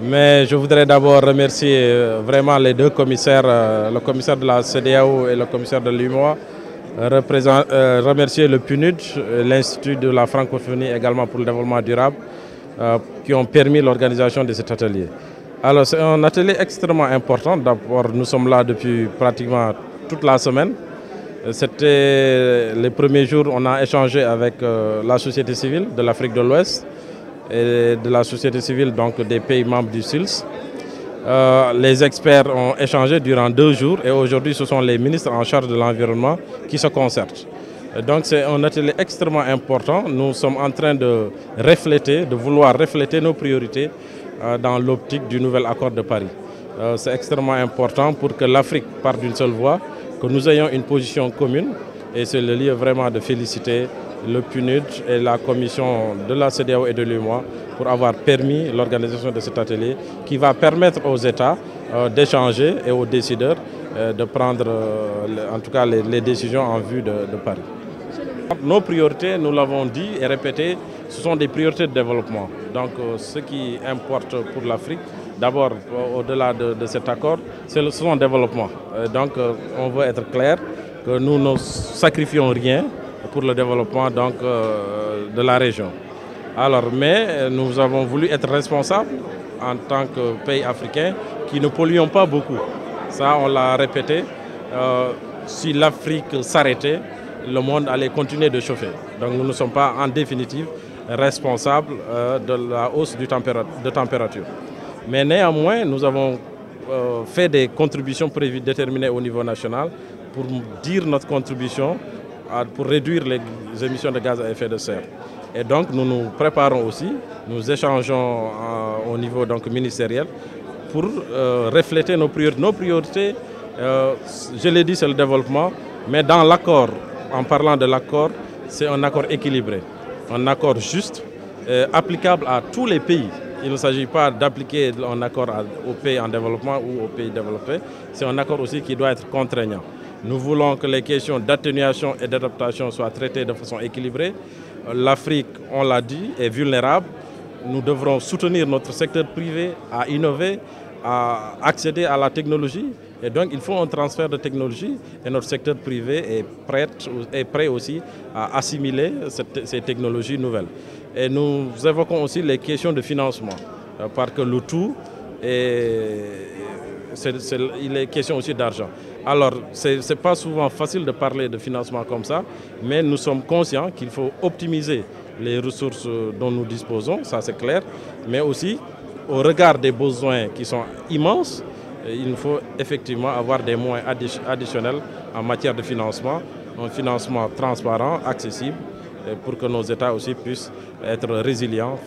Mais je voudrais d'abord remercier vraiment les deux commissaires, le commissaire de la CEDEAO et le commissaire de l'UEMOA, remercier le PNUD, l'Institut de la francophonie également pour le développement durable, qui ont permis l'organisation de cet atelier. Alors c'est un atelier extrêmement important. D'abord, nous sommes là depuis pratiquement toute la semaine. C'était les premiers jours, on a échangé avec la société civile de l'Afrique de l'Ouest et de la société civile donc, des pays membres du SILS. Les experts ont échangé durant 2 jours et aujourd'hui ce sont les ministres en charge de l'environnement qui se concertent. Donc c'est un atelier extrêmement important. Nous sommes en train de vouloir refléter nos priorités dans l'optique du nouvel accord de Paris. C'est extrêmement important pour que l'Afrique parte d'une seule voix, que nous ayons une position commune et c'est le lieu vraiment de féliciter le PNUD et la commission de la CEDEAO et de l'UEMOA pour avoir permis l'organisation de cet atelier qui va permettre aux États d'échanger et aux décideurs de prendre en tout cas les décisions en vue de Paris. Nos priorités, nous l'avons dit et répété, ce sont des priorités de développement. Donc ce qui importe pour l'Afrique, d'abord au-delà de cet accord, ce sont le développement. Donc on veut être clair que nous ne sacrifions rien pour le développement donc, de la région. Alors, mais nous avons voulu être responsables en tant que pays africain qui ne polluons pas beaucoup. Ça, on l'a répété. Si l'Afrique s'arrêtait, le monde allait continuer de chauffer. Donc nous ne sommes pas en définitive responsables de la hausse de température. Mais néanmoins, nous avons fait des contributions prédéterminées au niveau national pour dire notre contribution pour réduire les émissions de gaz à effet de serre. Et donc nous nous préparons aussi, nous échangeons au niveau donc, ministériel pour refléter nos priorités. Nos priorités, je l'ai dit, c'est le développement, mais dans l'accord, en parlant de l'accord, c'est un accord équilibré, un accord juste, applicable à tous les pays. Il ne s'agit pas d'appliquer un accord aux pays en développement ou aux pays développés, c'est un accord aussi qui doit être contraignant. Nous voulons que les questions d'atténuation et d'adaptation soient traitées de façon équilibrée. L'Afrique, on l'a dit, est vulnérable. Nous devrons soutenir notre secteur privé à innover, à accéder à la technologie. Et donc, il faut un transfert de technologie et notre secteur privé est prêt aussi à assimiler ces technologies nouvelles. Et nous évoquons aussi les questions de financement, parce que le tout, il est question aussi d'argent. Alors, ce n'est pas souvent facile de parler de financement comme ça, mais nous sommes conscients qu'il faut optimiser les ressources dont nous disposons, ça c'est clair, mais aussi au regard des besoins qui sont immenses, il faut effectivement avoir des moyens additionnels en matière de financement, un financement transparent, accessible, pour que nos États aussi puissent être résilients.